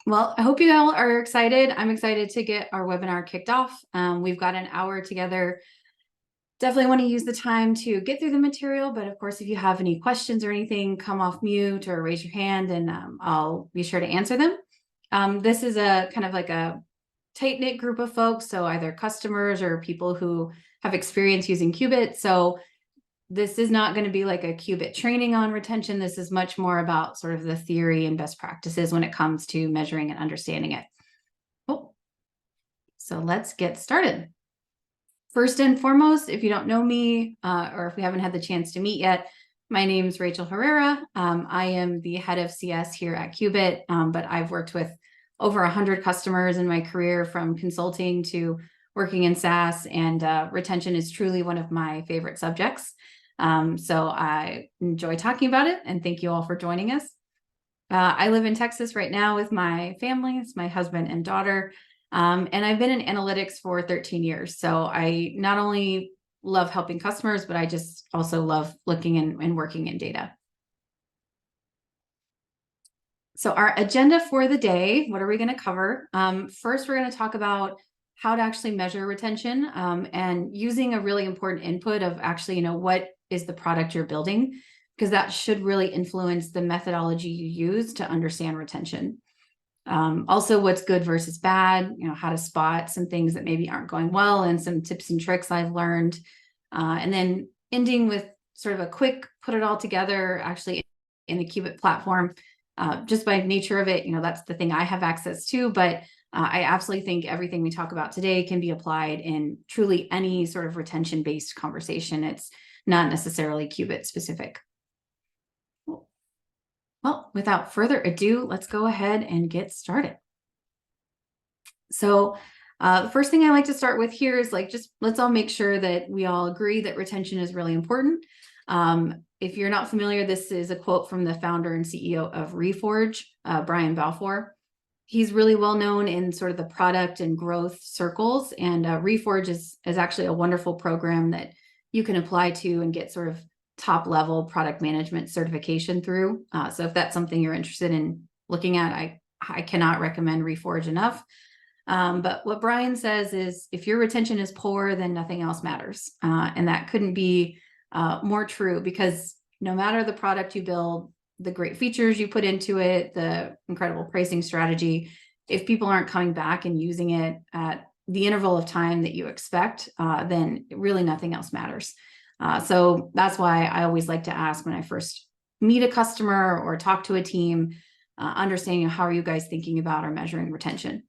Well, I hope you all are excited. I'm excited to get our webinar kicked off. We've got an hour together. Definitely want to use the time to get through the material, but of course, if you have any questions or anything, come off mute or raise your hand and I'll be sure to answer them. This is a kind of like a tight-knit group of folks, so either customers or people who have experience using Kubit. So this is not going to be like a Kubit training on retention. This is much more about sort of the theory and best practices when it comes to measuring and understanding it. Oh, so let's get started. First and foremost, if you don't know me or if we haven't had the chance to meet yet, my name is Rachel Herrera. I am the head of CS here at Kubit, but I've worked with over 100 customers in my career, from consulting to working in SaaS, and retention is truly one of my favorite subjects. So I enjoy talking about it, and thank you all for joining us. I live in Texas right now with my family. It's my husband and daughter. And I've been in analytics for 13 years. So I not only love helping customers, but I just also love looking and working in data. So our agenda for the day, what are we going to cover? First, we're going to talk about how to actually measure retention and using a really important input of actually, what is the product you're building, because that should really influence the methodology you use to understand retention. Also, what's good versus bad, how to spot some things that maybe aren't going well and some tips and tricks I've learned. And then ending with sort of a quick put it all together actually in the Kubit platform. Just by nature of it, that's the thing I have access to, but I absolutely think everything we talk about today can be applied in truly any sort of retention-based conversation. It's not necessarily Kubit specific. Well, without further ado, let's go ahead and get started. So the first thing I like to start with here is let's all make sure that we all agree that retention is really important. If you're not familiar, this is a quote from the founder and CEO of Reforge, Brian Balfour. He's really well known in sort of the product and growth circles, and Reforge is actually a wonderful program that you can apply to and get sort of top level product management certification through. So if that's something you're interested in looking at, I cannot recommend Reforge enough. But what Brian says is, if your retention is poor, then nothing else matters. And that couldn't be more true, because no matter the product you build, the great features you put into it, the incredible pricing strategy, if people aren't coming back and using it at the interval of time that you expect, then really nothing else matters. So that's why I always like to ask when I first meet a customer or talk to a team, understanding how are you guys thinking about or measuring retention?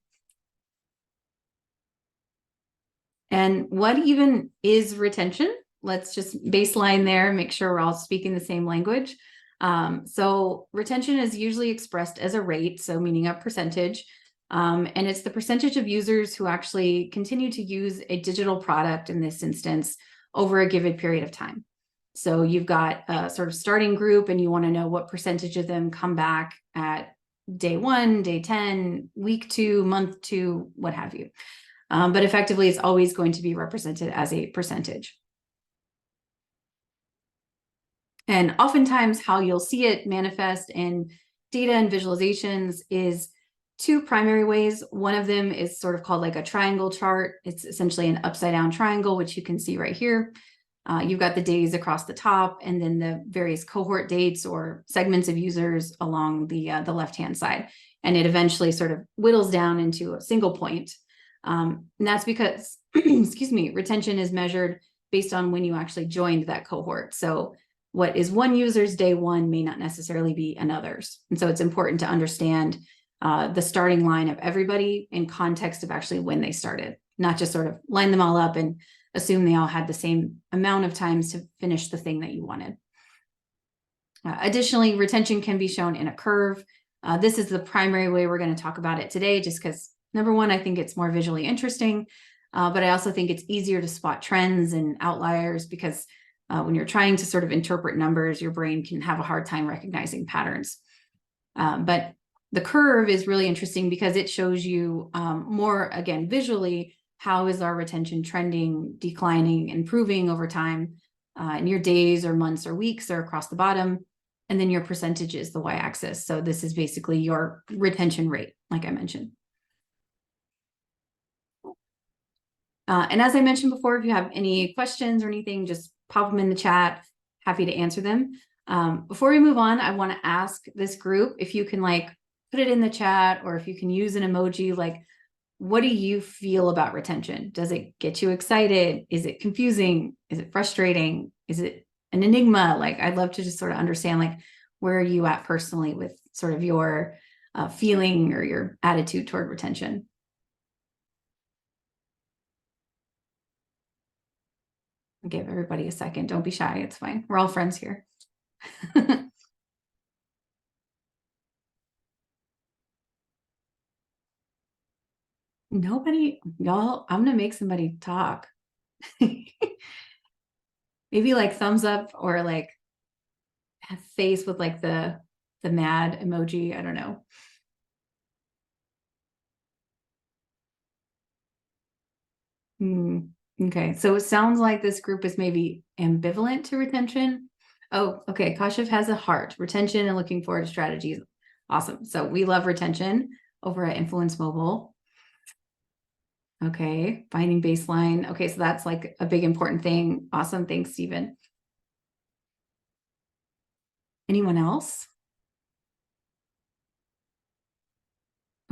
And what even is retention? Let's just baseline there, make sure we're all speaking the same language. So retention is usually expressed as a rate, so meaning a percentage. And it's the percentage of users who actually continue to use a digital product, in this instance, over a given period of time. So you've got a sort of starting group, and you want to know what percentage of them come back at day 1, day 10, week 2, month 2, what have you. But effectively, it's always going to be represented as a percentage. And oftentimes how you'll see it manifest in data and visualizations is two primary ways. One of them is sort of called like a triangle chart. It's essentially an upside down triangle, which you can see right here. You've got the days across the top, and then the various cohort dates or segments of users along the left-hand side. And it eventually sort of whittles down into a single point. And that's because, excuse me, retention is measured based on when you actually joined that cohort. So what is one user's day 1 may not necessarily be another's. And so it's important to understand the starting line of everybody in context of actually when they started, not just sort of line them all up and assume they all had the same amount of times to finish the thing that you wanted. Additionally, retention can be shown in a curve. This is the primary way we're going to talk about it today, just because, number one, I think it's more visually interesting, but I also think it's easier to spot trends and outliers, because when you're trying to sort of interpret numbers, your brain can have a hard time recognizing patterns. But the curve is really interesting because it shows you more, again, visually, how is our retention trending, declining, improving over time in your days or months or weeks or across the bottom. And then your percentage is the y-axis. So this is basically your retention rate, like I mentioned. And as I mentioned before, if you have any questions or anything, just pop them in the chat. Happy to answer them. Before we move on, I want to ask this group if you can like put it in the chat, or if you can use an emoji, like, what do you feel about retention? Does it get you excited? Is it confusing? Is it frustrating? Is it an enigma? Like, I'd love to just sort of understand, like, where are you at personally with sort of your feeling or your attitude toward retention? I'll give everybody a second. Don't be shy. It's fine. We're all friends here. Nobody, y'all, I'm gonna make somebody talk. Maybe like thumbs up, or like a face with like the mad emoji. I don't know. Okay, so it sounds like this group is maybe ambivalent to retention. Oh, okay. Kashif has a heart, retention and looking forward to strategies. Awesome. So we love retention over at Influence Mobile. Okay, finding baseline. Okay, so that's like a big important thing. Awesome. Thanks, Stephen. Anyone else?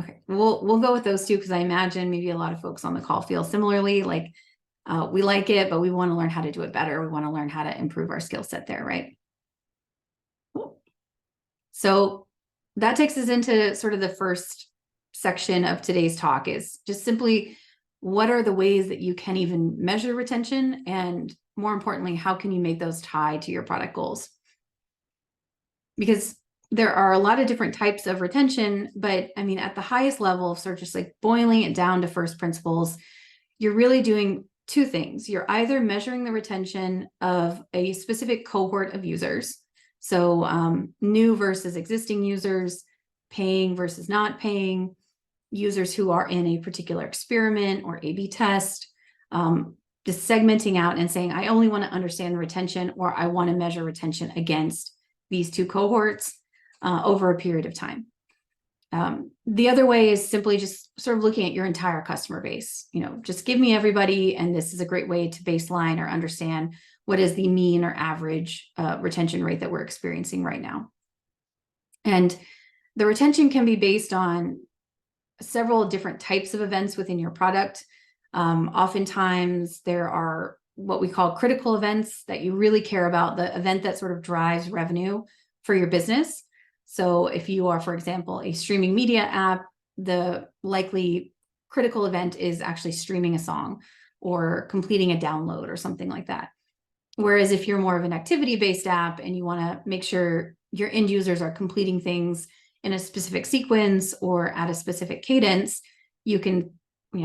Okay, we'll go with those two, because I imagine maybe a lot of folks on the call feel similarly. Like, we like it, but we want to learn how to do it better. We want to learn how to improve our skill set there, right? Cool. So that takes us into sort of the first section of today's talk, is just simply, what are the ways that you can even measure retention? And more importantly, how can you make those tie to your product goals? Because there are a lot of different types of retention, but I mean, at the highest level, so just like boiling it down to first principles, you're really doing two things. You're either measuring the retention of a specific cohort of users, so new versus existing users, paying versus not paying, users who are in a particular experiment or A/B test, just segmenting out and saying, I only want to understand the retention, or I want to measure retention against these two cohorts over a period of time. The other way is simply just sort of looking at your entire customer base. Just give me everybody, and this is a great way to baseline or understand what is the mean or average retention rate that we're experiencing right now. And the retention can be based on several different types of events within your product. Oftentimes there are what we call critical events that you really care about, the event that sort of drives revenue for your business. So if you are, for example, a streaming media app, the likely critical event is actually streaming a song or completing a download or something like that. Whereas if you're more of an activity-based app and you want to make sure your end users are completing things in a specific sequence or at a specific cadence, you can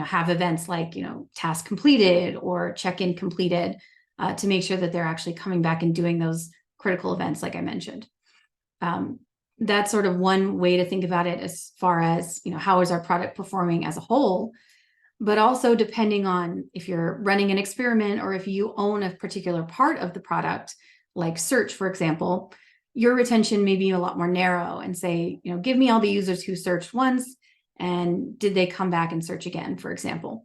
have events like task completed or check-in completed to make sure that they're actually coming back and doing those critical events like I mentioned. That's sort of one way to think about it, as far as how is our product performing as a whole. But also, depending on if you're running an experiment or if you own a particular part of the product, like search, for example, your retention may be a lot more narrow and say, give me all the users who searched once and did they come back and search again, for example.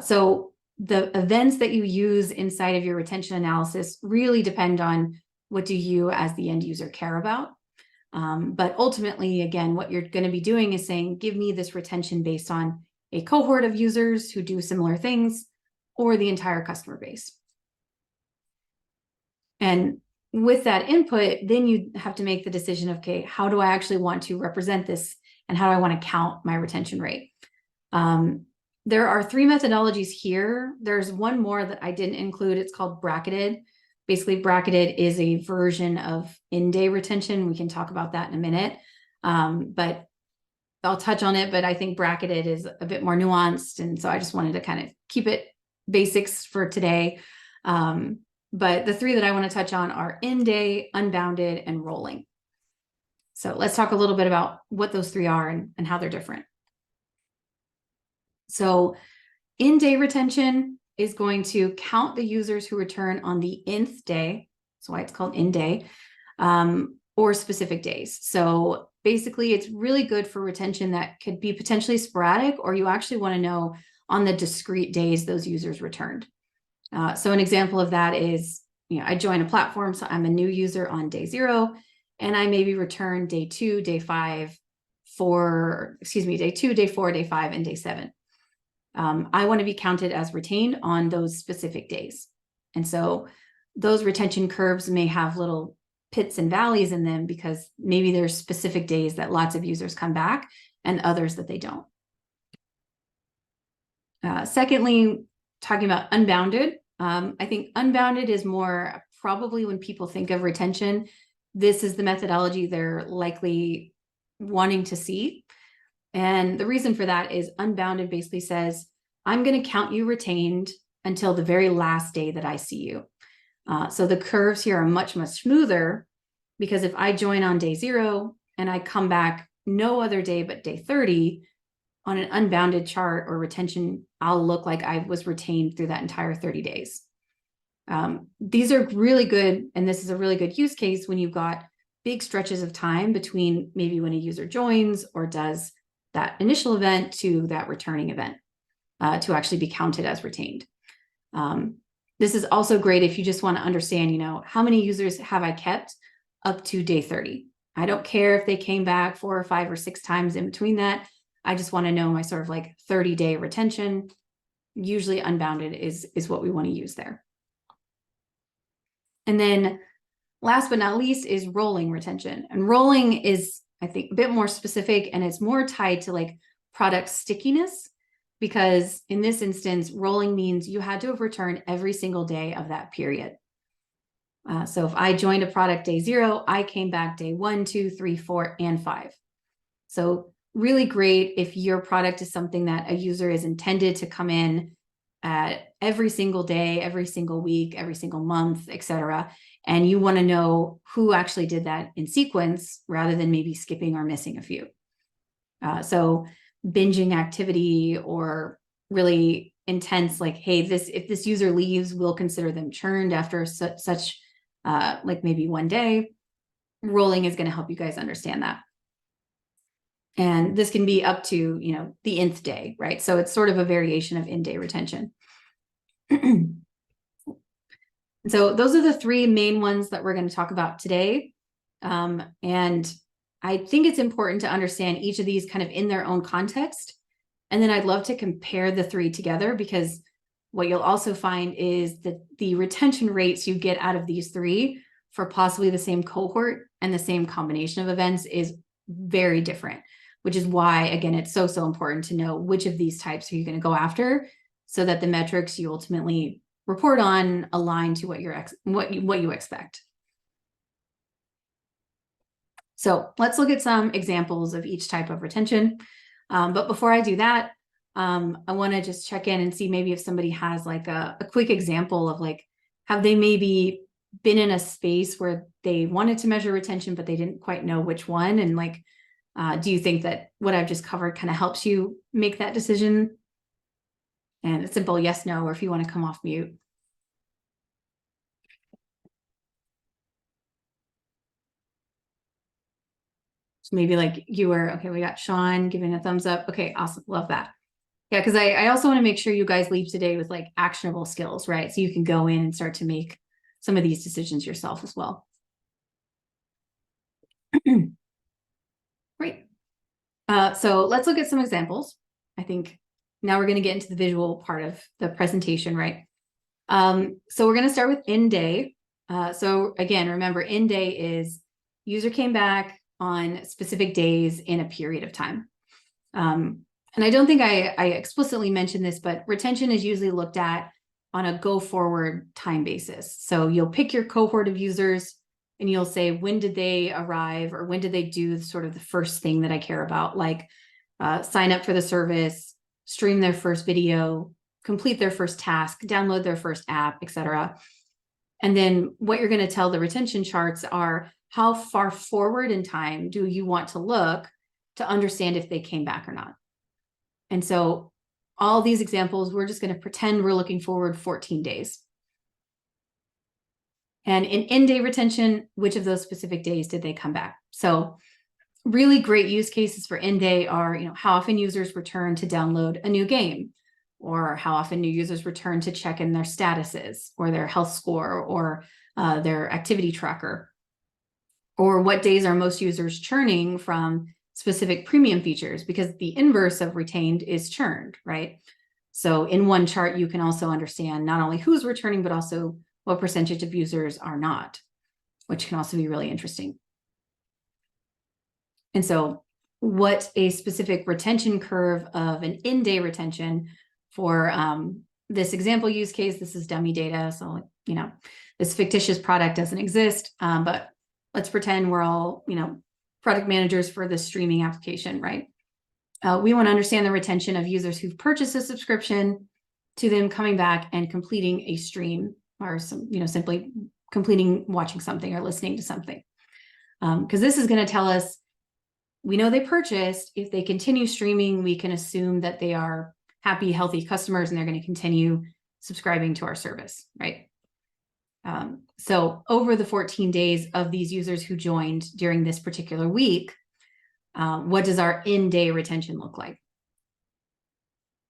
So the events that you use inside of your retention analysis really depend on what do you as the end user care about. But ultimately, again, what you're going to be doing is saying, give me this retention based on a cohort of users who do similar things or the entire customer base. And with that input, then you have to make the decision of, okay, how do I actually want to represent this, and how do I want to count my retention rate? There are three methodologies here. There's one more that I didn't include. It's called bracketed. Basically, bracketed is a version of in-day retention. We can talk about that in a minute, but I'll touch on it. But I think bracketed is a bit more nuanced, and so I just wanted to kind of keep it basics for today. But the three that I want to touch on are in-day, unbounded, and rolling. So let's talk a little bit about what those three are and how they're different. So in-day retention is going to count the users who return on the nth day. That's why it's called in-day. or specific days. So basically, it's really good for retention that could be potentially sporadic, or you actually want to know on the discrete days those users returned. So an example of that is, I join a platform, so I'm a new user on day 0, and I maybe return day 2, day 5, day 2, day 4, day 5, and day 7. I want to be counted as retained on those specific days. And so those retention curves may have little pits and valleys in them because maybe there's specific days that lots of users come back and others that they don't. Secondly, talking about unbounded, I think unbounded is more probably when people think of retention, this is the methodology they're likely wanting to see. And the reason for that is unbounded basically says, I'm going to count you retained until the very last day that I see you. So the curves here are much, much smoother because if I join on day 0 and I come back no other day but day 30, on an unbounded chart or retention, I'll look like I was retained through that entire 30 days. These are really good, and this is a really good use case when you've got big stretches of time between maybe when a user joins or does that initial event to that returning event to actually be counted as retained. This is also great if you just want to understand, how many users have I kept up to day 30? I don't care if they came back 4 or 5 or 6 times in between that. I just want to know my sort of like 30-day retention. Usually unbounded is what we want to use there. And then last but not least is rolling retention. And rolling is, I think, a bit more specific, and it's more tied to like product stickiness, because in this instance, rolling means you had to have returned every single day of that period. So if I joined a product day 0, I came back day 1, 2, 3, 4, and 5. So really great if your product is something that a user is intended to come in at every single day, every single week, every single month, etc. And you want to know who actually did that in sequence rather than maybe skipping or missing a few. So binging activity or really intense, like, hey, if this user leaves, we'll consider them churned after such like maybe one day. Rolling is going to help you guys understand that. And this can be up to, the nth day, right? So it's sort of a variation of in-day retention. So those are the 3 main ones that we're going to talk about today. And I think it's important to understand each of these kind of in their own context. And then I'd love to compare the 3 together, because what you'll also find is that the retention rates you get out of these 3 for possibly the same cohort and the same combination of events is very different, which is why, again, it's so important to know which of these types are you going to go after so that the metrics you ultimately report on align to what you expect. So let's look at some examples of each type of retention. But before I do that, I want to just check in and see maybe if somebody has like a quick example of like, have they maybe been in a space where they wanted to measure retention, but they didn't quite know which one? And like, do you think that what I've just covered kind of helps you make that decision? And a simple yes, no, or if you want to come off mute. So maybe like you were, okay, we got Sean giving a thumbs up. Okay, awesome. Love that. Yeah, because I also want to make sure you guys leave today with like actionable skills, right? So you can go in and start to make some of these decisions yourself as well. Great. So let's look at some examples. I think now we're going to get into the visual part of the presentation, right? So we're going to start with end day. So again, remember, end day is user came back on specific days in a period of time. And I don't think I explicitly mentioned this, but retention is usually looked at on a go forward time basis. So you'll pick your cohort of users and you'll say, when did they arrive, or when did they do sort of the first thing that I care about, like sign up for the service, stream their first video, complete their first task, download their first app, etc. And then what you're going to tell the retention charts are how far forward in time do you want to look to understand if they came back or not. And so all these examples, we're just going to pretend we're looking forward 14 days. And in in-day retention, which of those specific days did they come back? So really great use cases for in-day are, how often users return to download a new game, or how often new users return to check in their statuses or their health score or their activity tracker, or what days are most users churning from specific premium features, because the inverse of retained is churned, right? So in one chart, you can also understand not only who's returning, but also what percentage of users are not, which can also be really interesting. And so what a specific retention curve of an in-day retention for this example use case, this is dummy data. So, this fictitious product doesn't exist, but let's pretend we're all, product managers for this streaming application, right? We want to understand the retention of users who've purchased a subscription to them coming back and completing a stream, or simply completing watching something or listening to something. Because this is going to tell us, we know they purchased. If they continue streaming, we can assume that they are happy, healthy customers, and they're going to continue subscribing to our service, right? So over the 14 days of these users who joined during this particular week, what does our in-day retention look like?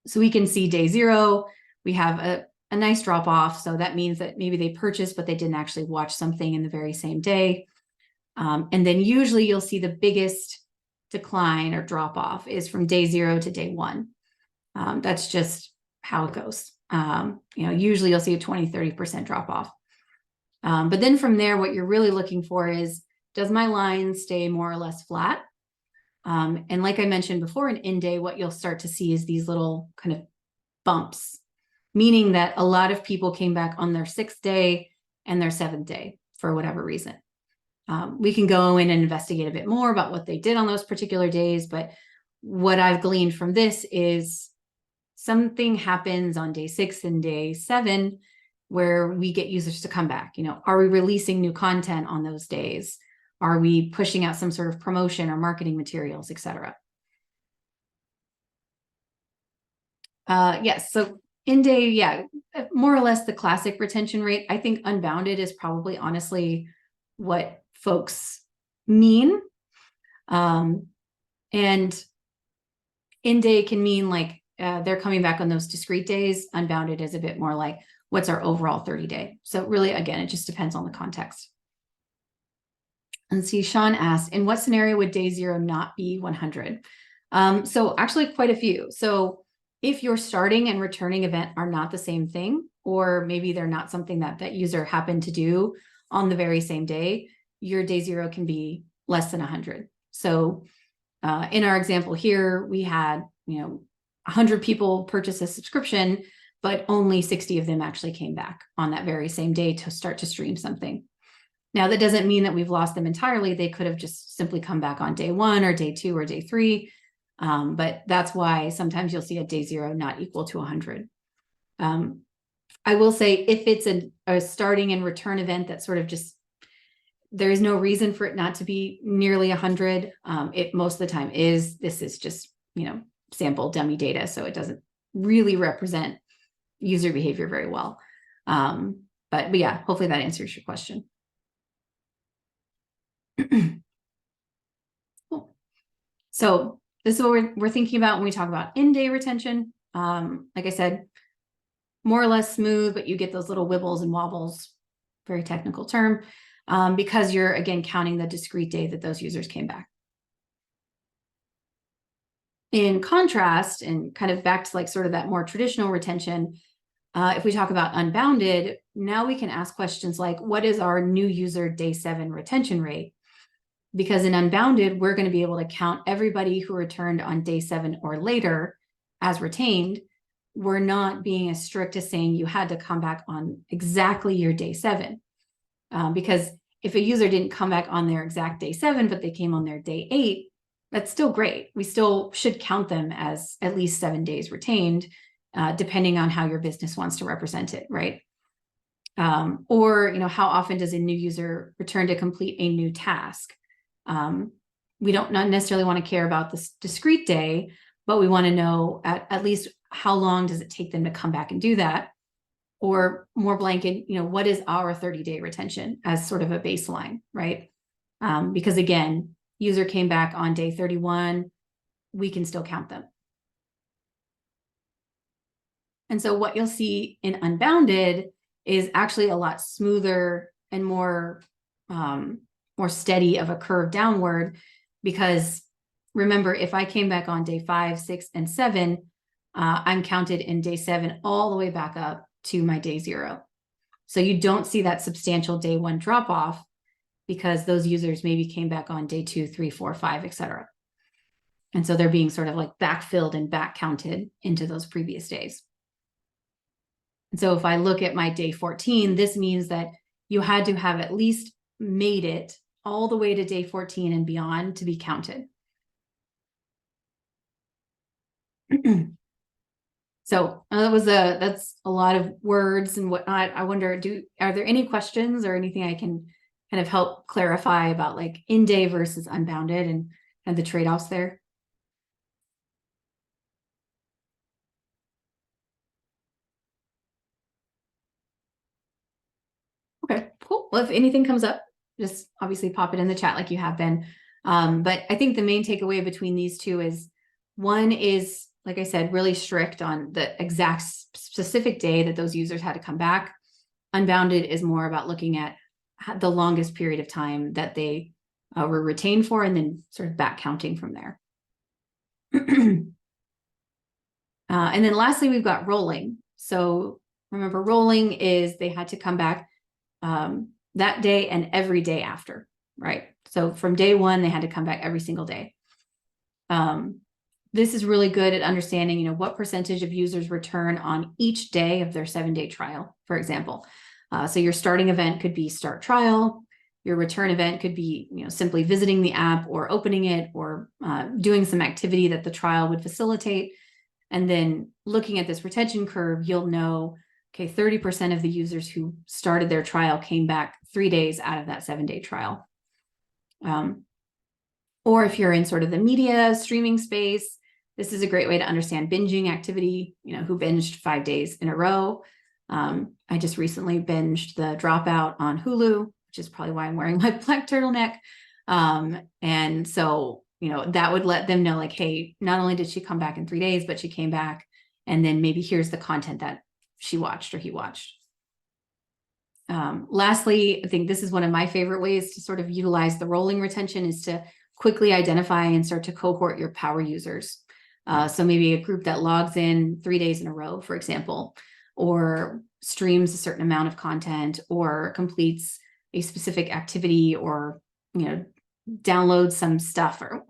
So we can see day 0, we have a nice drop off. So that means that maybe they purchased, but they didn't actually watch something in the very same day. And then usually you'll see the biggest decline or drop off is from day 0 to day 1. That's just how it goes. Usually you'll see a 20-30% drop off. But then from there, what you're really looking for is, does my line stay more or less flat? And like I mentioned before, in in-day, what you'll start to see is these little kind of bumps, meaning that a lot of people came back on their 6th day and their 7th day for whatever reason. We can go in and investigate a bit more about what they did on those particular days, but what I've gleaned from this is something happens on day 6 and day 7 where we get users to come back. Are we releasing new content on those days? Are we pushing out some sort of promotion or marketing materials, etc.? Yes, so in-day, yeah, more or less the classic retention rate. I think unbounded is probably honestly what folks mean. And in-day can mean like they're coming back on those discrete days. Unbounded is a bit more like, what's our overall 30-day? So really, again, it just depends on the context. And see, Sean asked, in what scenario would day 0 not be 100? So actually quite a few. So if your starting and returning event are not the same thing, or maybe they're not something that user happened to do on the very same day, your day 0 can be less than 100. So in our example here, we had 100 people purchase a subscription, but only 60 of them actually came back on that very same day to start to stream something. Now, that doesn't mean that we've lost them entirely. They could have just simply come back on day 1 or day 2 or day 3. But that's why sometimes you'll see a day 0 not equal to 100. I will say, if it's a starting and return event that sort of just, there is no reason for it not to be nearly 100. It most of the time is. This is just, sample dummy data. So it doesn't really represent user behavior very well. But yeah, hopefully that answers your question. Cool. So this is what we're thinking about when we talk about in-day retention. Like I said, more or less smooth, but you get those little wibbles and wobbles, very technical term, because you're, again, counting the discrete day that those users came back. In contrast, and kind of back to like sort of that more traditional retention, if we talk about unbounded, now we can ask questions like, what is our new user day 7 retention rate? Because in unbounded, we're going to be able to count everybody who returned on day 7 or later as retained. We're not being as strict as saying you had to come back on exactly your day 7. Because if a user didn't come back on their exact day 7, but they came on their day 8, that's still great. We still should count them as at least 7 days retained, depending on how your business wants to represent it, right? Or, how often does a new user return to complete a new task? We don't not necessarily want to care about this discrete day, but we want to know at least how long does it take them to come back and do that. or more blanket, what is our 30-day retention as sort of a baseline, right? Because again, user came back on day 31, we can still count them. And so what you'll see in Unbounded is actually a lot smoother and more steady of a curve downward, because remember, if I came back on day 5, 6, and 7, I'm counted in day 7 all the way back up to my day 0. So you don't see that substantial day 1 drop off, because those users maybe came back on day 2, 3, 4, 5, etc. And so they're being sort of like backfilled and back counted into those previous days. And so if I look at my day 14, this means that you had to have at least made it all the way to day 14 and beyond to be counted. So that's a lot of words and whatnot. I wonder, are there any questions or anything I can kind of help clarify about like in-day versus unbounded and the trade-offs there? Okay, cool. Well, if anything comes up, just obviously pop it in the chat like you have been. But I think the main takeaway between these two is, one is, like I said, really strict on the exact specific day that those users had to come back. Unbounded is more about looking at the longest period of time that they were retained for, and then sort of back counting from there. And then lastly, we've got rolling. So remember, rolling is they had to come back that day and every day after, right? So from day 1, they had to come back every single day. This is really good at understanding, what percentage of users return on each day of their 7-day trial, for example. So your starting event could be start trial. Your return event could be, simply visiting the app or opening it or doing some activity that the trial would facilitate. And then looking at this retention curve, you'll know, okay, 30% of the users who started their trial came back 3 days out of that 7-day trial. Or if you're in sort of the media streaming space, this is a great way to understand binging activity, who binged 5 days in a row. I just recently binged The Dropout on Hulu, which is probably why I'm wearing my black turtleneck. And so, that would let them know, like, hey, not only did she come back in 3 days, but she came back, and then maybe here's the content that she watched or he watched. Lastly, I think this is one of my favorite ways to sort of utilize the rolling retention, is to quickly identify and start to cohort your power users. So maybe a group that logs in 3 days in a row, for example, or streams a certain amount of content, or completes a specific activity, or, downloads some stuff, or,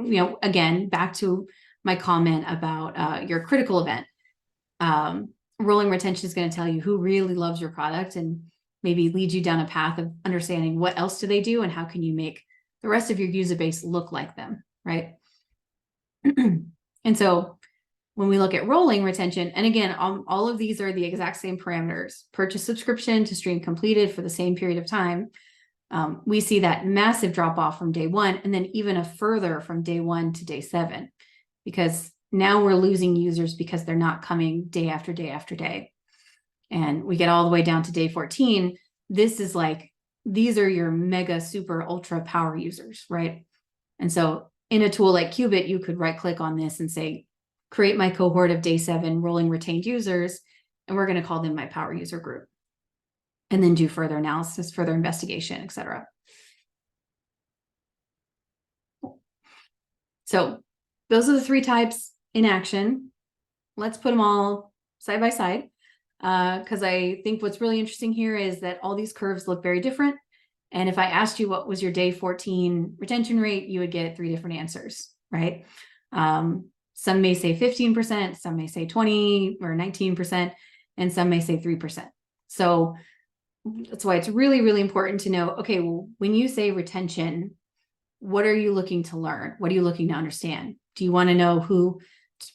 again, back to my comment about your critical event. Rolling retention is going to tell you who really loves your product and maybe lead you down a path of understanding what else do they do and how can you make the rest of your user base look like them, right? And so when we look at rolling retention, and again, all of these are the exact same parameters: purchase subscription to stream completed for the same period of time. We see that massive drop off from day 1, and then even a further from day 1 to day 7, because now we're losing users because they're not coming day after day after day. And we get all the way down to day 14. This is like, these are your mega super ultra power users, right? And so in a tool like Kubit, you could right click on this and say, create my cohort of day 7 rolling retained users, and we're going to call them my power user group. And then do further analysis, further investigation, etc. So those are the 3 types in action. Let's put them all side by side, because I think what's really interesting here is that all these curves look very different. And if I asked you what was your day 14 retention rate, you would get 3 different answers, right? Some may say 15%, some may say 20 or 19%, and some may say 3%. So that's why it's really, really important to know, okay, well, when you say retention, what are you looking to learn? What are you looking to understand? Do you want to know who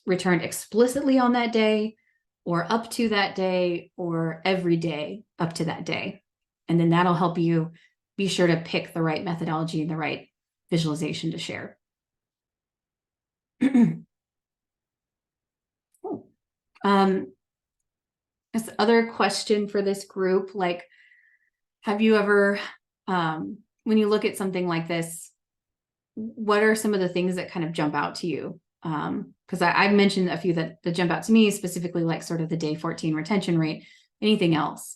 returned explicitly on that day, or up to that day, or every day up to that day? And then that'll help you be sure to pick the right methodology and the right visualization to share. This other question for this group, like, have you ever, when you look at something like this, what are some of the things that kind of jump out to you? Because I mentioned a few that jump out to me, specifically like sort of the day 14 retention rate. Anything else?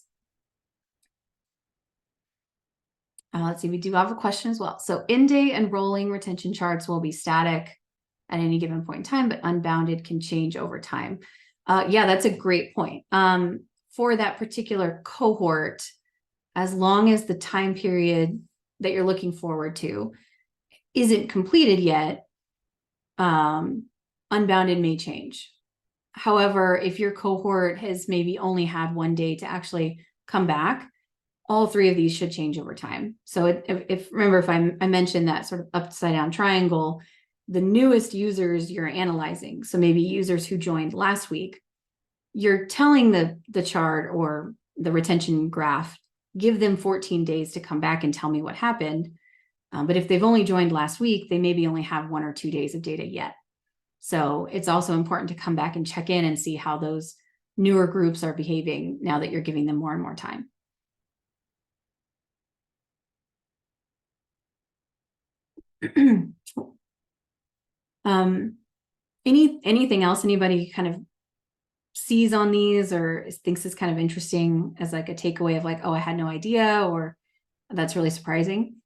Let's see, we do have a question as well. So in-day and rolling retention charts will be static at any given point in time, but unbounded can change over time. Yeah, that's a great point. For that particular cohort, as long as the time period that you're looking forward to isn't completed yet, unbounded may change. However, if your cohort has maybe only had one day to actually come back, all three of these should change over time. So remember, if I mentioned that sort of upside down triangle, the newest users you're analyzing, so maybe users who joined last week, you're telling the chart or the retention graph, give them 14 days to come back and tell me what happened. But if they've only joined last week, they maybe only have 1 or 2 days of data yet. So it's also important to come back and check in and see how those newer groups are behaving now that you're giving them more and more time. Anything else anybody kind of sees on these or thinks is kind of interesting as like a takeaway of like, oh, I had no idea, or that's really surprising?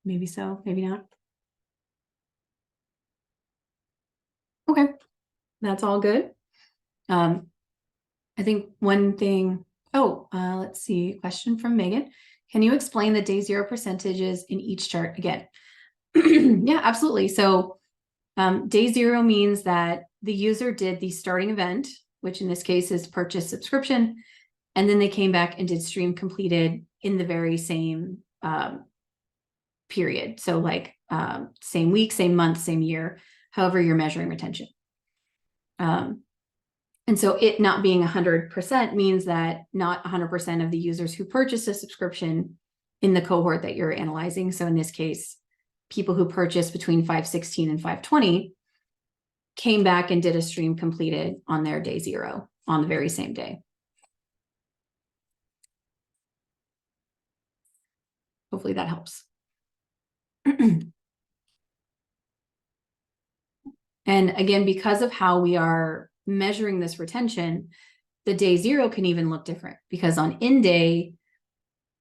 Maybe so, maybe not. Okay, that's all good. I think one thing, let's see, question from Megan. Can you explain the day 0 percentages in each chart again? Yeah, absolutely. So day 0 means that the user did the starting event, which in this case is purchase subscription, and then they came back and did stream completed in the very same period. So like same week, same month, same year, however you're measuring retention. And so it not being 100% means that not 100% of the users who purchased a subscription in the cohort that you're analyzing, so in this case, people who purchased between 516 and 520 came back and did a stream completed on their day 0 on the very same day. Hopefully that helps. And again, because of how we are measuring this retention, the day 0 can even look different, because on in day,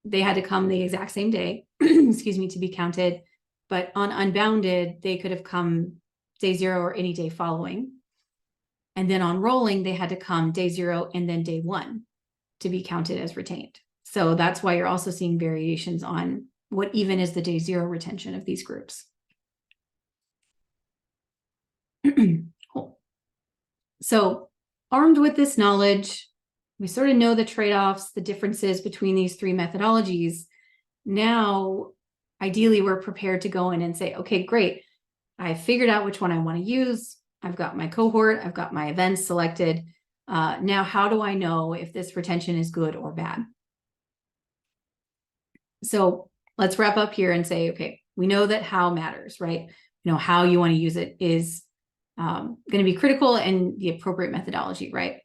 they had to come the exact same day, excuse me, to be counted. But on unbounded, they could have come day 0 or any day following. And then on rolling, they had to come day 0 and then day 1 to be counted as retained. So that's why you're also seeing variations on what even is the day 0 retention of these groups. Cool. So armed with this knowledge, we sort of know the trade-offs, the differences between these three methodologies. Now, ideally, we're prepared to go in and say, okay, great. I figured out which one I want to use. I've got my cohort. I've got my events selected. Now, how do I know if this retention is good or bad? So let's wrap up here and say, okay, we know that how matters, right? You know, how you want to use it is going to be critical, and the appropriate methodology, right?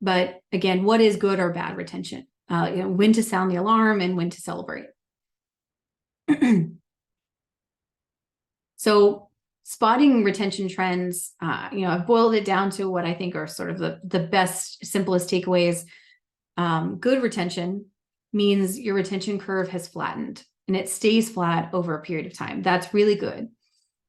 But again, what is good or bad retention? When to sound the alarm and when to celebrate. So spotting retention trends, I've boiled it down to what I think are sort of the best, simplest takeaways. Good retention means your retention curve has flattened and it stays flat over a period of time. That's really good,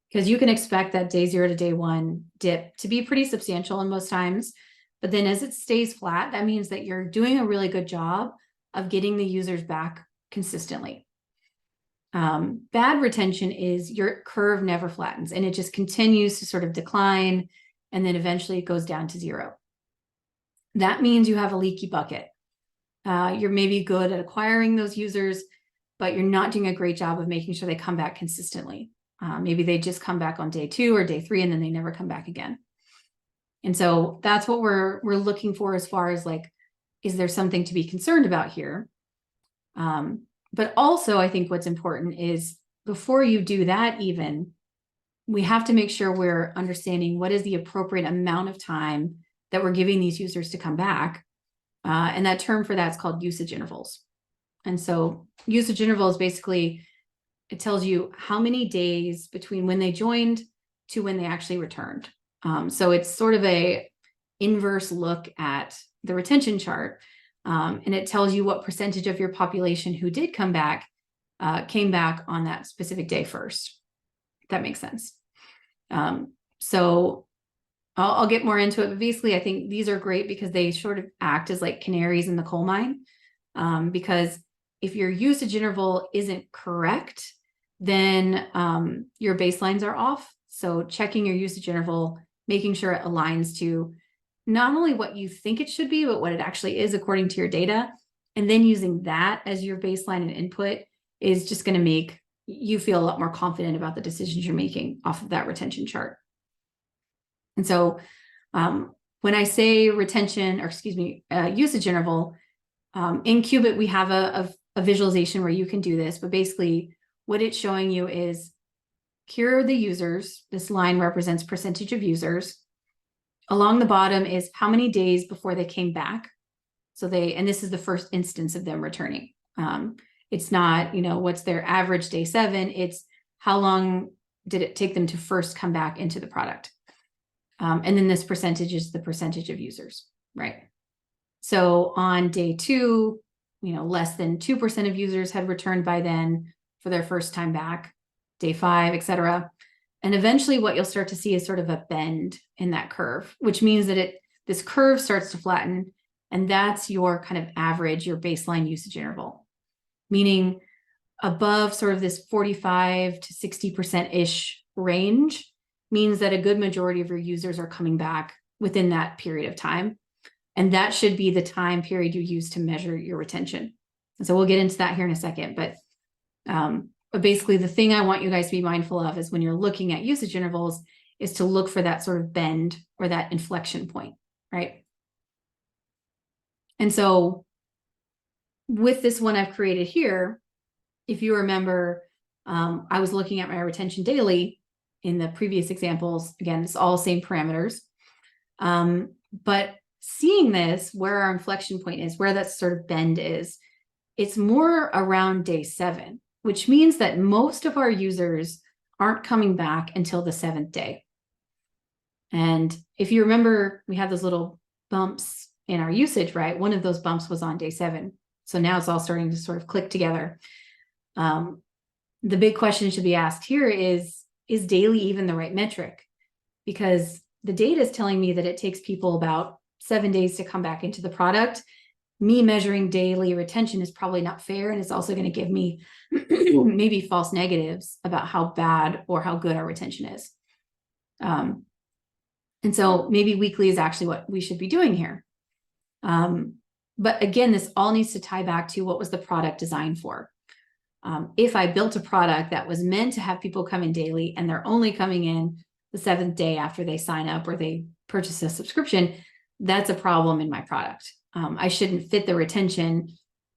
because you can expect that day 0 to day 1 dip to be pretty substantial in most times. But then as it stays flat, that means that you're doing a really good job of getting the users back consistently. Bad retention is your curve never flattens and it just continues to sort of decline, and then eventually it goes down to 0. That means you have a leaky bucket. You're maybe good at acquiring those users, but you're not doing a great job of making sure they come back consistently. Maybe they just come back on day 2 or day 3 and then they never come back again. And so that's what we're looking for as far as like, is there something to be concerned about here? But also I think what's important is before you do that, even, we have to make sure we're understanding what is the appropriate amount of time that we're giving these users to come back. And that term for that is called usage intervals. And so usage interval is basically, it tells you how many days between when they joined to when they actually returned. So it's sort of a inverse look at the retention chart. And it tells you what percentage of your population who did come back came back on that specific day first. If that makes sense. So I'll get more into it, but basically I think these are great because they sort of act as like canaries in the coal mine. Because if your usage interval isn't correct, then your baselines are off. So checking your usage interval, making sure it aligns to not only what you think it should be, but what it actually is according to your data. And then using that as your baseline and input is just going to make you feel a lot more confident about the decisions you're making off of that retention chart. And so when I say retention, or excuse me, usage interval, in Kubit, we have a visualization where you can do this, but basically what it's showing you is here are the users. This line represents percentage of users. Along the bottom is how many days before they came back. So and this is the first instance of them returning. It's not, what's their average day 7, it's how long did it take them to first come back into the product. And then this percentage is the percentage of users, right? So on day 2, less than 2% of users had returned by then for their first time back, day 5, et cetera. And eventually what you'll start to see is sort of a bend in that curve, which means that this curve starts to flatten, and that's your kind of average, your baseline usage interval, meaning above sort of this 45 to 60%-ish range means that a good majority of your users are coming back within that period of time. And that should be the time period you use to measure your retention. And so we'll get into that here in a second. But basically, the thing I want you guys to be mindful of is when you're looking at usage intervals is to look for that sort of bend or that inflection point, right? And so with this one I've created here, if you remember, I was looking at my retention daily in the previous examples. Again, it's all same parameters. But seeing this, where our inflection point is, where that sort of bend is, it's more around day 7, which means that most of our users aren't coming back until the 7th day. And if you remember, we had those little bumps in our usage, right? One of those bumps was on day 7. So now it's all starting to sort of click together. The big question should be asked here is daily even the right metric? Because the data is telling me that it takes people about 7 days to come back into the product. Me measuring daily retention is probably not fair. And it's also going to give me maybe false negatives about how bad or how good our retention is. And so maybe weekly is actually what we should be doing here. But again, this all needs to tie back to what was the product designed for. If I built a product that was meant to have people come in daily and they're only coming in the 7th day after they sign up or they purchase a subscription, that's a problem in my product. I shouldn't fit the retention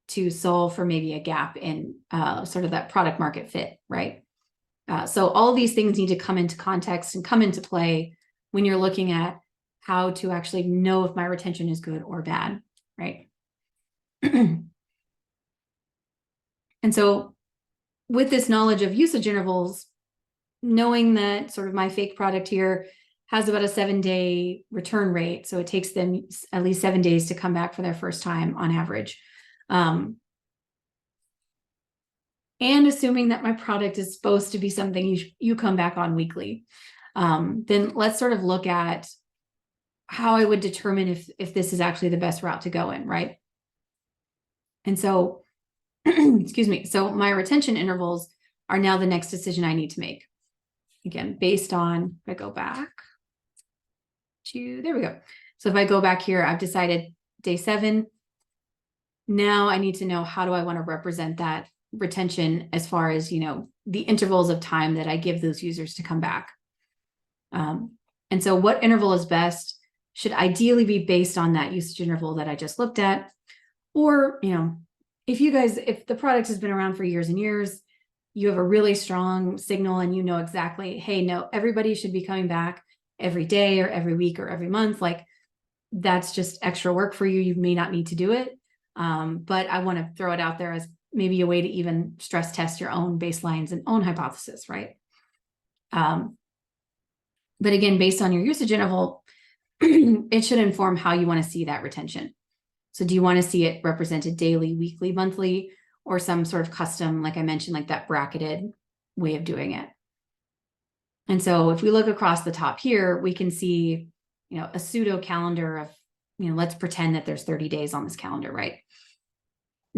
to solve for maybe a gap in sort of that product market fit, right? So all of these things need to come into context and come into play when you're looking at how to actually know if my retention is good or bad, right? And so with this knowledge of usage intervals, knowing that sort of my fake product here has about a 7-day return rate. So it takes them at least 7 days to come back for their first time on average. And assuming that my product is supposed to be something you come back on weekly, then let's sort of look at how I would determine if this is actually the best route to go in, right? And so, excuse me, so my retention intervals are now the next decision I need to make. Again, based on, if I go back to, there we go. So if I go back here, I've decided day 7. Now I need to know, how do I want to represent that retention as far as, the intervals of time that I give those users to come back. And so what interval is best should ideally be based on that usage interval that I just looked at. Or, if the product has been around for years and years, you have a really strong signal and you know exactly, hey, no, everybody should be coming back every day or every week or every month. Like that's just extra work for you. You may not need to do it. But I want to throw it out there as maybe a way to even stress test your own baselines and own hypothesis, right? But again, based on your usage interval, it should inform how you want to see that retention. So do you want to see it represented daily, weekly, monthly, or some sort of custom, like I mentioned, like that bracketed way of doing it? And so if we look across the top here, we can see, a pseudo calendar of, let's pretend that there's 30 days on this calendar, right?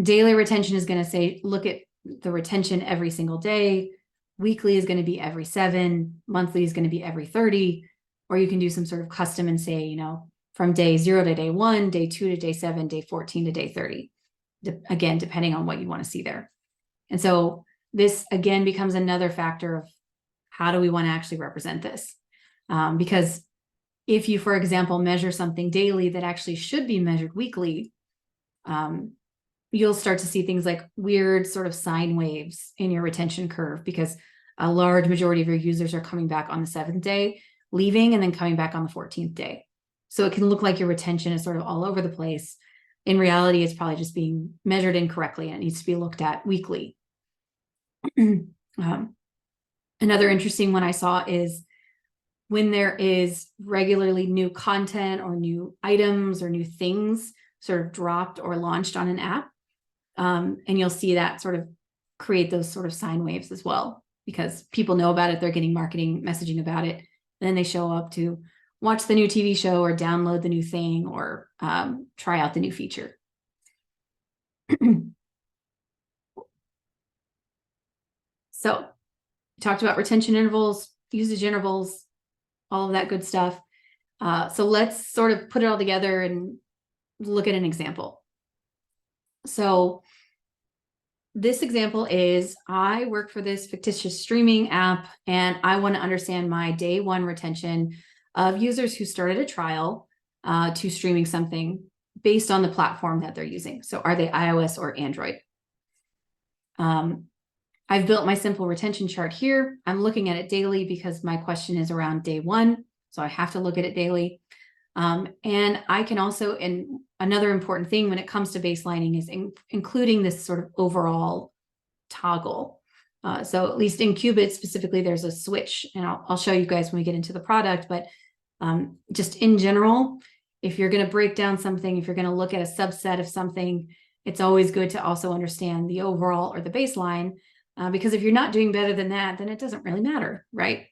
Daily retention is going to say, look at the retention every single day. Weekly is going to be every 7, monthly is going to be every 30, or you can do some sort of custom and say, from day 0 to day 1, day 2 to day 7, day 14 to day 30. Again, depending on what you want to see there. And so this again becomes another factor of how do we want to actually represent this? Because if you, for example, measure something daily that actually should be measured weekly, you'll start to see things like weird sort of sine waves in your retention curve because a large majority of your users are coming back on the 7th day, leaving, and then coming back on the 14th day. So it can look like your retention is sort of all over the place. In reality, it's probably just being measured incorrectly and it needs to be looked at weekly. Another interesting one I saw is when there is regularly new content or new items or new things sort of dropped or launched on an app. And you'll see that sort of create those sort of sine waves as well, because people know about it, they're getting marketing messaging about it, and then they show up to watch the new TV show or download the new thing or try out the new feature. So we talked about retention intervals, usage intervals, all of that good stuff. So let's sort of put it all together and look at an example. So this example is I work for this fictitious streaming app and I want to understand my day 1 retention of users who started a trial to streaming something based on the platform that they're using. So are they iOS or Android? I've built my simple retention chart here. I'm looking at it daily because my question is around day 1. So I have to look at it daily. And I can also, and another important thing when it comes to baselining is including this sort of overall toggle. So at least in Kubit specifically, there's a switch, and I'll show you guys when we get into the product, but just in general, if you're going to break down something, if you're going to look at a subset of something, it's always good to also understand the overall or the baseline, because if you're not doing better than that, then it doesn't really matter, right?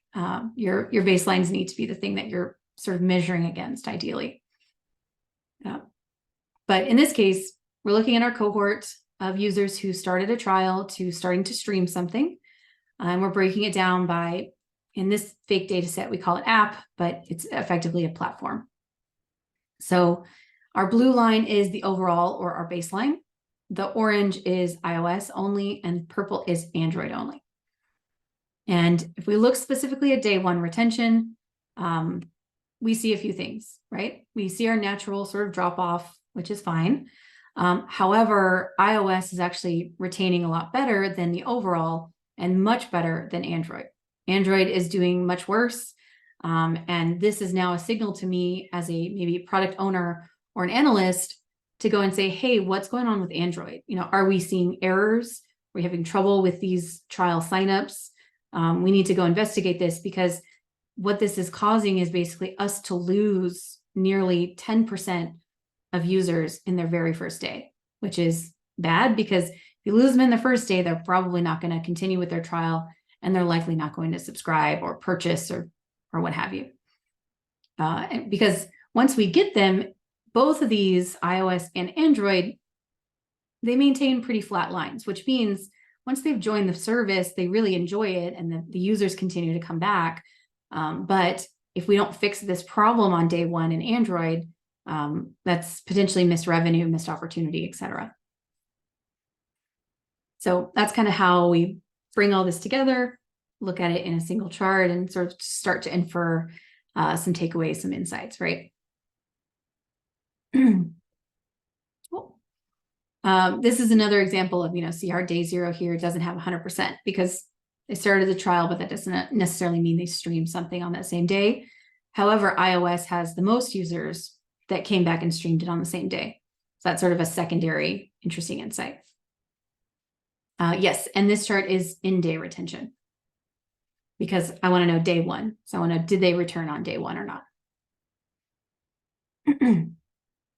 Your baselines need to be the thing that you're sort of measuring against ideally. But in this case, we're looking at our cohort of users who started a trial to starting to stream something. And we're breaking it down by, in this fake data set, we call it app, but it's effectively a platform. So our blue line is the overall or our baseline. The orange is iOS only, and purple is Android only. And if we look specifically at day 1 retention, we see a few things, right? We see our natural sort of drop off, which is fine. However, iOS is actually retaining a lot better than the overall and much better than Android. Android is doing much worse. And this is now a signal to me as a maybe product owner or an analyst to go and say, hey, what's going on with Android? Are we seeing errors? Are we having trouble with these trial signups? We need to go investigate this, because what this is causing is basically us to lose nearly 10% of users in their very first day, which is bad, because if you lose them in the first day, they're probably not going to continue with their trial, and they're likely not going to subscribe or purchase or what have you. Because once we get them, both of these, iOS and Android, they maintain pretty flat lines, which means once they've joined the service, they really enjoy it and the users continue to come back. But if we don't fix this problem on day 1 in Android, that's potentially missed revenue, missed opportunity, etc. So that's kind of how we bring all this together, look at it in a single chart, and sort of start to infer some takeaways, some insights, right? Cool. This is another example of, see our day 0 here doesn't have 100% because they started the trial, but that doesn't necessarily mean they streamed something on that same day. However, iOS has the most users that came back and streamed it on the same day. So that's sort of a secondary interesting insight. Yes, and this chart is in-day retention because I want to know day 1. So I want to know, did they return on day 1 or not?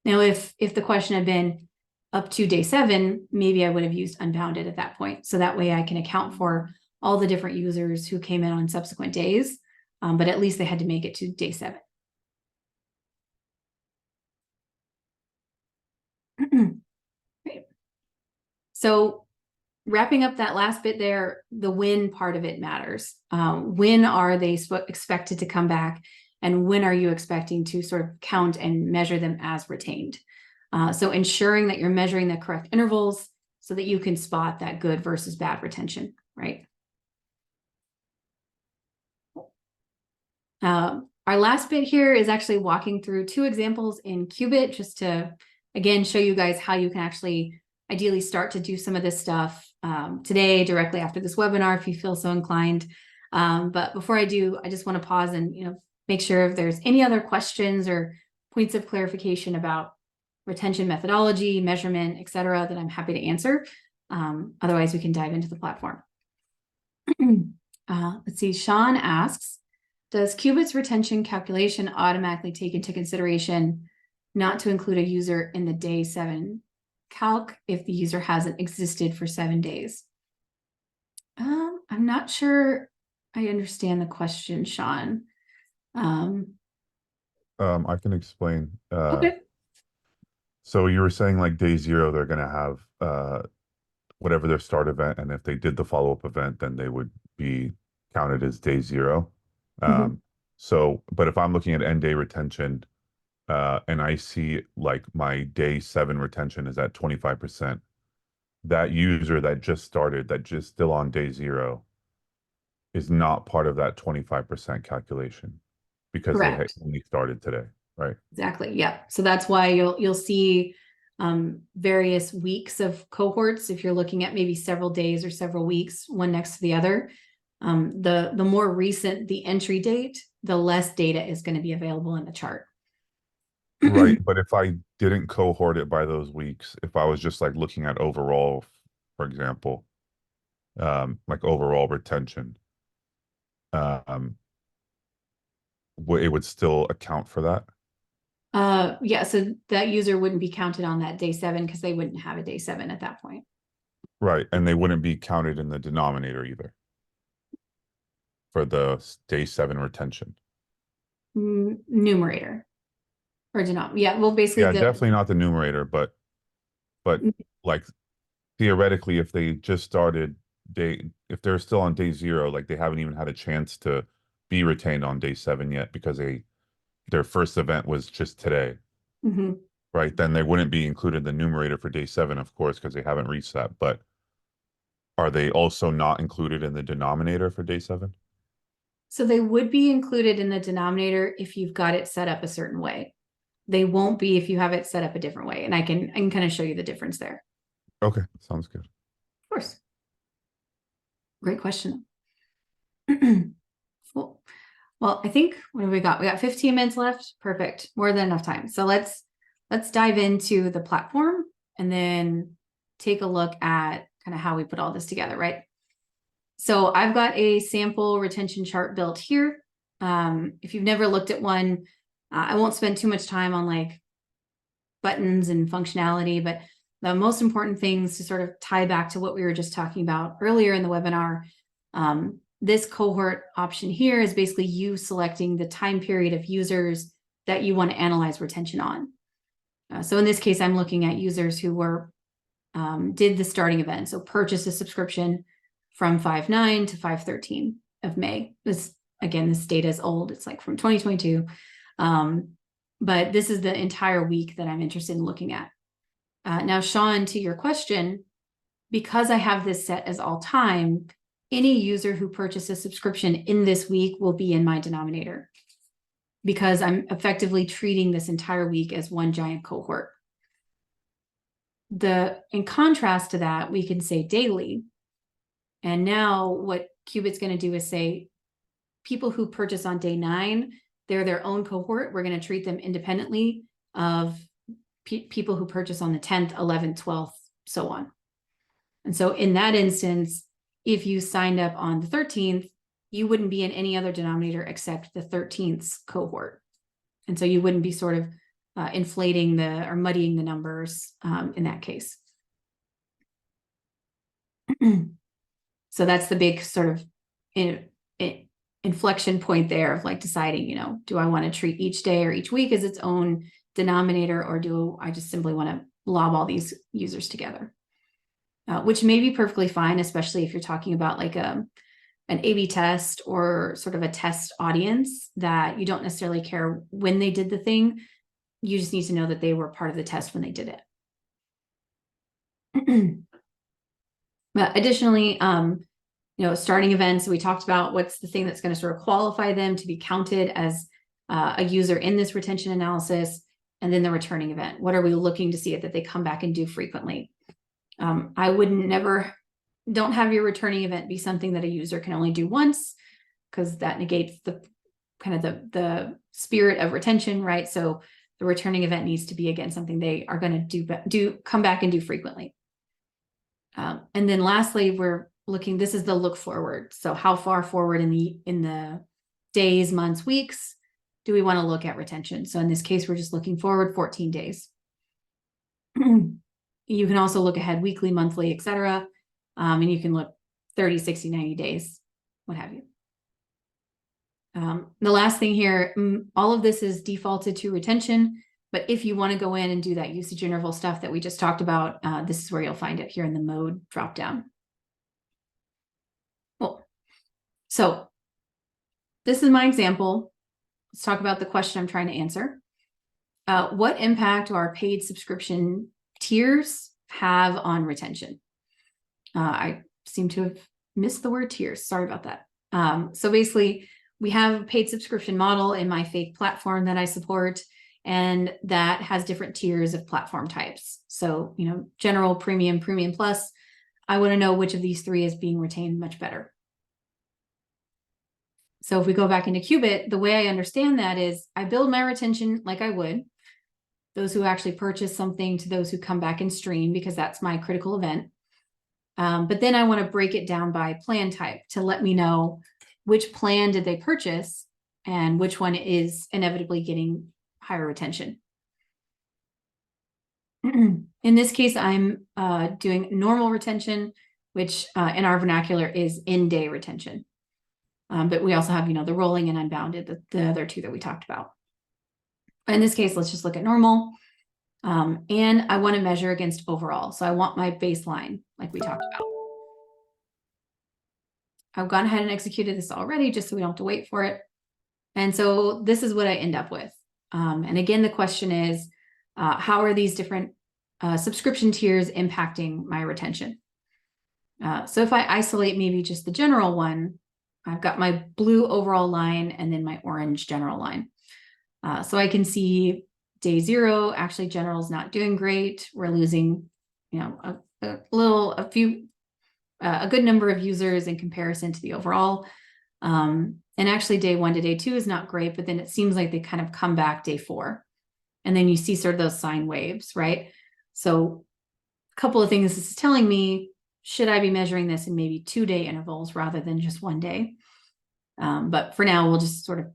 Now, if the question had been up to day 7, maybe I would have used unbounded at that point. So that way I can account for all the different users who came in on subsequent days, but at least they had to make it to day 7. Great. So wrapping up that last bit there, the when part of it matters. When are they expected to come back? And when are you expecting to sort of count and measure them as retained? So ensuring that you're measuring the correct intervals so that you can spot that good versus bad retention, right? Our last bit here is actually walking through 2 examples in Kubit just to, again, show you guys how you can actually ideally start to do some of this stuff today, directly after this webinar, if you feel so inclined. But before I do, I just want to pause and, make sure if there's any other questions or points of clarification about retention methodology, measurement, et cetera, that I'm happy to answer. Otherwise, we can dive into the platform. Let's see, Sean asks, does Kubit's retention calculation automatically take into consideration not to include a user in the day 7 calc if the user hasn't existed for 7 days? I'm not sure I understand the question, Sean. I can explain. Okay. So you were saying like day 0, they're going to have whatever their start event, and if they did the follow-up event, then they would be counted as day 0. So, but if I'm looking at end day retention, and I see like my day 7 retention is at 25%, that user that just started, that just still on day 0, is not part of that 25% calculation because they Correct. only started today, right? Exactly. Yeah. So that's why you'll see various weeks of cohorts if you're looking at maybe several days or several weeks, one next to the other. The more recent the entry date, the less data is going to be available in the chart. Right. But if I didn't cohort it by those weeks, if I was just like looking at overall, for example, like overall retention, um, it would still account for that. Yeah, so that user wouldn't be counted on that day 7 because they wouldn't have a day 7 at that point. Right. And they wouldn't be counted in the denominator either for the day 7 retention. Numerator or denominator. Yeah, well, basically Yeah, definitely not the numerator, but like theoretically, if they just started if they're still on day 0, like they haven't even had a chance to be retained on day 7 yet because their first event was just today. Right, then they wouldn't be included in the numerator for day 7, of course, because they haven't reached that. But are they also not included in the denominator for day 7? So they would be included in the denominator if you've got it set up a certain way. They won't be if you have it set up a different way. And I can kind of show you the difference there. Okay, sounds good. Of course. Great question. Cool. Well, I think, what have we got? We got 15 minutes left. Perfect. More than enough time. So let's dive into the platform and then take a look at kind of how we put all this together, right? So I've got a sample retention chart built here. If you've never looked at one, I won't spend too much time on like buttons and functionality, but the most important things to sort of tie back to what we were just talking about earlier in the webinar. This cohort option here is basically you selecting the time period of users that you want to analyze retention on. So in this case, I'm looking at users who were did the starting event. So purchased a subscription from 5/9 to 5/13 of May. This data is old. It's like from 2022. But this is the entire week that I'm interested in looking at. Now, Sean, to your question, because I have this set as all time, any user who purchased a subscription in this week will be in my denominator because I'm effectively treating this entire week as one giant cohort. in contrast to that, we can say daily. And now what Kubit's going to do is say people who purchase on day 9, they're their own cohort. We're going to treat them independently of people who purchase on the 10th, 11th, 12th, so on. And so in that instance, if you signed up on the 13th, you wouldn't be in any other denominator except the 13th cohort. And so you wouldn't be sort of inflating or muddying the numbers in that case. So that's the big sort of inflection point there of like deciding, do I want to treat each day or each week as its own denominator, or do I just simply want to lob all these users together? Which may be perfectly fine, especially if you're talking about like an A/B test or sort of a test audience that you don't necessarily care when they did the thing. You just need to know that they were part of the test when they did it. But additionally, starting events, we talked about what's the thing that's going to sort of qualify them to be counted as a user in this retention analysis, and then the returning event. What are we looking to see that they come back and do frequently? I don't have your returning event be something that a user can only do once, because that negates the kind of the spirit of retention, right? So the returning event needs to be, again, something they are going to come back and do frequently. And then lastly, we're looking, this is the look forward. So how far forward in the days, months, weeks do we want to look at retention? So in this case, we're just looking forward 14 days. You can also look ahead weekly, monthly, etc. And you can look 30, 60, 90 days, what have you. The last thing here, all of this is defaulted to retention, but if you want to go in and do that usage interval stuff that we just talked about, this is where you'll find it here in the mode dropdown. Cool. So this is my example. Let's talk about the question I'm trying to answer. What impact do our paid subscription tiers have on retention? I seem to have missed the word tiers. Sorry about that. So basically, we have a paid subscription model in my fake platform that I support, and that has different tiers of platform types. So, general, premium, premium plus. I want to know which of these 3 is being retained much better. So if we go back into Kubit, the way I understand that is I build my retention like I would. Those who actually purchase something to those who come back and stream, because that's my critical event. But then I want to break it down by plan type to let me know which plan did they purchase and which one is inevitably getting higher retention. In this case, I'm doing normal retention, which in our vernacular is in-day retention. But we also have, the rolling and unbounded, the other 2 that we talked about. In this case, let's just look at normal. And I want to measure against overall. So I want my baseline, like we talked about. I've gone ahead and executed this already just so we don't have to wait for it. And so this is what I end up with. And again, the question is, how are these different subscription tiers impacting my retention? So if I isolate maybe just the general one, I've got my blue overall line and then my orange general line. So I can see day 0, actually general is not doing great. We're losing, a good number of users in comparison to the overall. And actually day 1 to day 2 is not great, but then it seems like they kind of come back day 4. And then you see sort of those sine waves, right? So a couple of things this is telling me, should I be measuring this in maybe 2-day intervals rather than just 1 day? But for now, we'll just sort of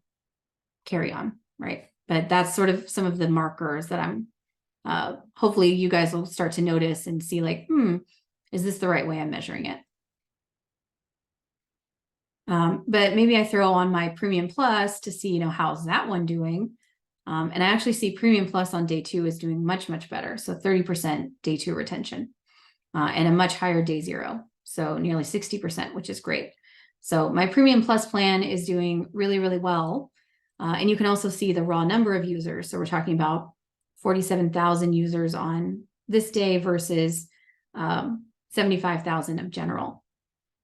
carry on, right? But that's sort of some of the markers that I'm, hopefully you guys will start to notice and see like, is this the right way I'm measuring it? But maybe I throw on my Premium Plus to see, how's that one doing? And I actually see Premium Plus on day 2 is doing much, much better. So 30% day 2 retention and a much higher day 0. So nearly 60%, which is great. So my Premium Plus plan is doing really, really well. And you can also see the raw number of users. So we're talking about 47,000 users on this day versus 75,000 of general.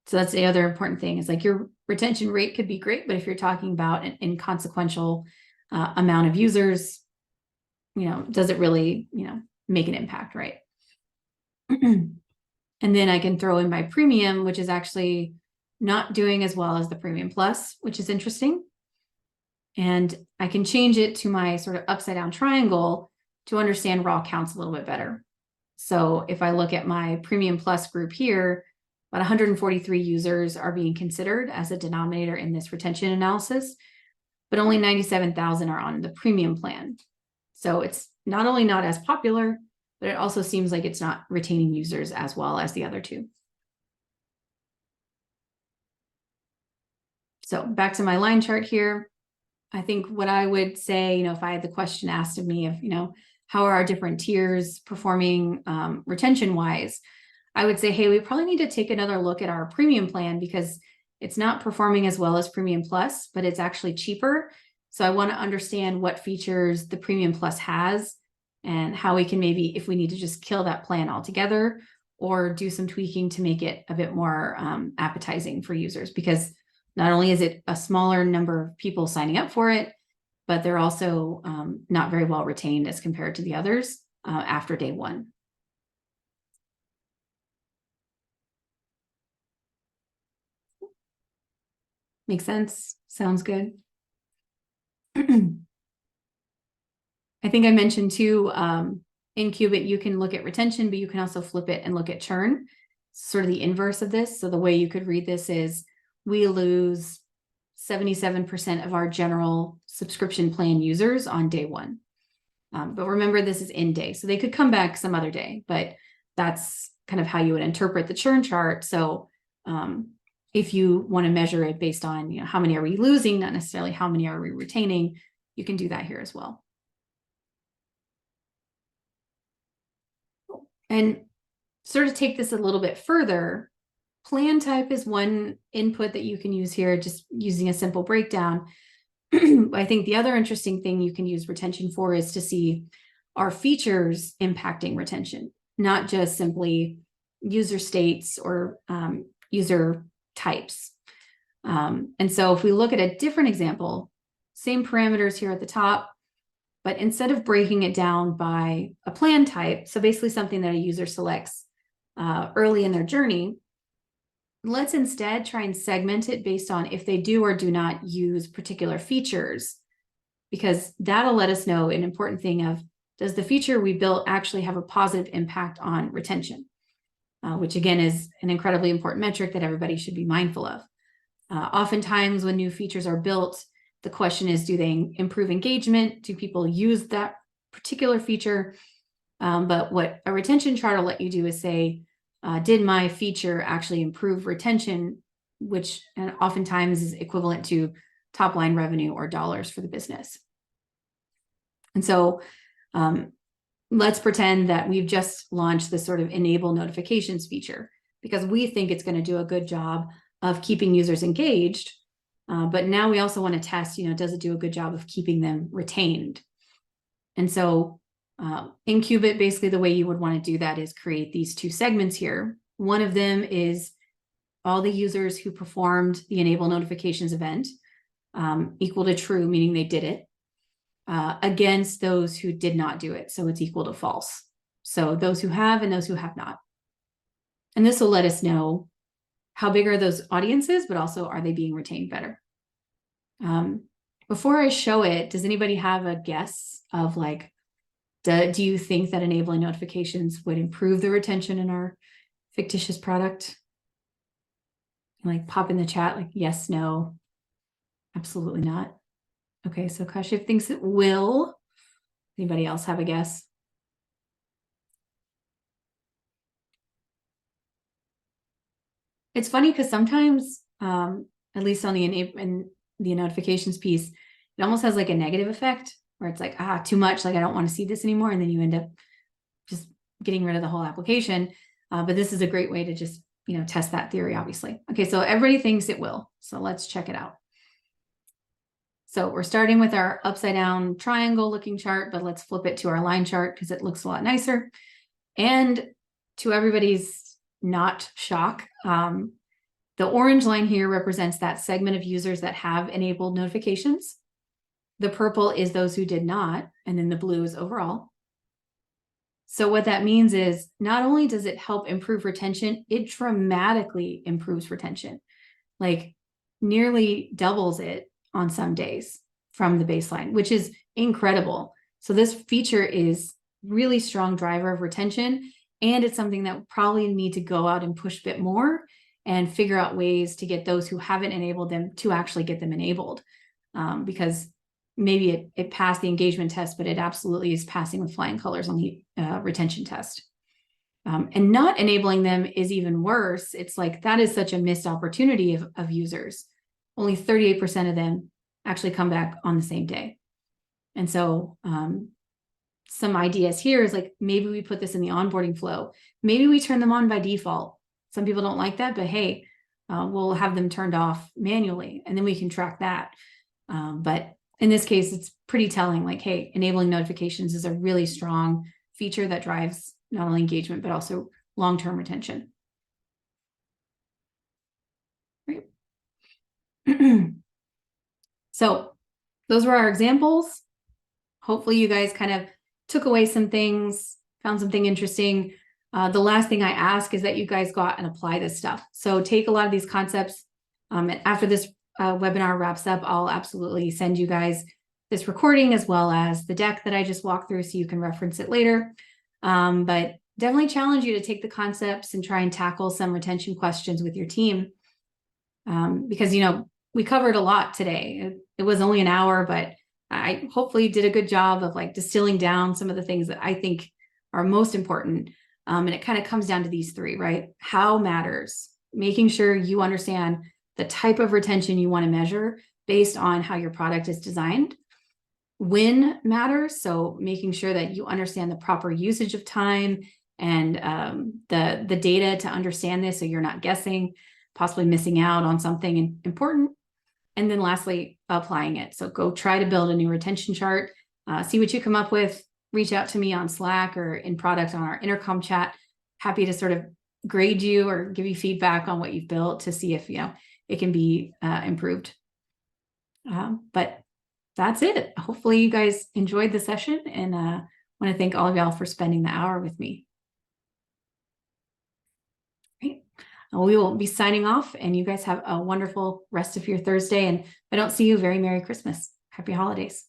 So that's the other important thing is like your retention rate could be great, but if you're talking about an inconsequential amount of users, does it really, make an impact, right? And then I can throw in my premium, which is actually not doing as well as the premium plus, which is interesting. And I can change it to my sort of upside down triangle to understand raw counts a little bit better. So if I look at my premium plus group here, about 143 users are being considered as a denominator in this retention analysis, but only 97,000 are on the premium plan. So it's not only not as popular, but it also seems like it's not retaining users as well as the other two. So back to my line chart here. I think what I would say, if I had the question asked of me of, how are our different tiers performing retention wise, I would say, hey, we probably need to take another look at our premium plan because it's not performing as well as premium plus, but it's actually cheaper. So I want to understand what features the premium plus has and how we can maybe, if we need to just kill that plan altogether or do some tweaking to make it a bit more appetizing for users, because not only is it a smaller number of people signing up for it, but they're also not very well retained as compared to the others after day one. Makes sense? Sounds good. I think I mentioned too, in Kubit, you can look at retention, but you can also flip it and look at churn, sort of the inverse of this. So the way you could read this is we lose 77% of our general subscription plan users on day one. But remember, this is in day, so they could come back some other day, but that's kind of how you would interpret the churn chart. So if you want to measure it based on, how many are we losing, not necessarily how many are we retaining, you can do that here as well. And sort of take this a little bit further, plan type is one input that you can use here, just using a simple breakdown. I think the other interesting thing you can use retention for is to see, are features impacting retention, not just simply user states or user types. And so if we look at a different example, same parameters here at the top, but instead of breaking it down by a plan type, so basically something that a user selects early in their journey, let's instead try and segment it based on if they do or do not use particular features, because that'll let us know an important thing of, does the feature we built actually have a positive impact on retention, which again is an incredibly important metric that everybody should be mindful of. Oftentimes when new features are built, the question is, do they improve engagement? Do people use that particular feature? But what a retention chart will let you do is say, did my feature actually improve retention, which oftentimes is equivalent to top line revenue or dollars for the business. And so let's pretend that we've just launched this sort of enable notifications feature because we think it's going to do a good job of keeping users engaged. But now we also want to test, does it do a good job of keeping them retained? And so in Kubit, basically the way you would want to do that is create these two segments here. One of them is all the users who performed the enable notifications event equal to true, meaning they did it, against those who did not do it. So it's equal to false. So those who have and those who have not. And this will let us know how big are those audiences, but also are they being retained better? Before I show it, does anybody have a guess of like, do you think that enabling notifications would improve the retention in our fictitious product? Like pop in the chat, like yes, no, absolutely not. Okay, so Kashif thinks it will. Anybody else have a guess? It's funny because sometimes, at least on the notifications piece, it almost has like a negative effect where it's like, too much, like I don't want to see this anymore. And then you end up just getting rid of the whole application. But this is a great way to just, test that theory, obviously. Okay, so everybody thinks it will. So let's check it out. So we're starting with our upside down triangle looking chart, but let's flip it to our line chart because it looks a lot nicer. And to everybody's not shock, the orange line here represents that segment of users that have enabled notifications. The purple is those who did not, and then the blue is overall. So what that means is not only does it help improve retention, it dramatically improves retention, like nearly doubles it on some days from the baseline, which is incredible. So this feature is really strong driver of retention, and it's something that we probably need to go out and push a bit more and figure out ways to get those who haven't enabled them to actually get them enabled. Because maybe it passed the engagement test, but it absolutely is passing with flying colors on the retention test. And not enabling them is even worse. It's like that is such a missed opportunity of users. Only 38% of them actually come back on the same day. And so some ideas here is like, maybe we put this in the onboarding flow. Maybe we turn them on by default. Some people don't like that, but hey, we'll have them turned off manually, and then we can track that. But in this case, it's pretty telling, like, hey, enabling notifications is a really strong feature that drives not only engagement, but also long-term retention. Right. So those were our examples. Hopefully you guys kind of took away some things, found something interesting. The last thing I ask is that you guys go out and apply this stuff. So take a lot of these concepts. And after this webinar wraps up, I'll absolutely send you guys this recording as well as the deck that I just walked through so you can reference it later. But definitely challenge you to take the concepts and try and tackle some retention questions with your team. Because, you know, we covered a lot today. It was only an hour, but I hopefully did a good job of like distilling down some of the things that I think are most important. And it kind of comes down to these three, right? How matters, making sure you understand the type of retention you want to measure based on how your product is designed. When matters, so making sure that you understand the proper usage of time and the data to understand this, so you're not guessing, possibly missing out on something important. And then lastly, applying it. So go try to build a new retention chart, see what you come up with, reach out to me on Slack or in product on our intercom chat. Happy to sort of grade you or give you feedback on what you've built to see if, you know, it can be improved. But that's it. Hopefully you guys enjoyed the session, and want to thank all of y'all for spending the hour with me. Great. We will be signing off, and you guys have a wonderful rest of your Thursday. And if I don't see you, very Merry Christmas. Happy holidays.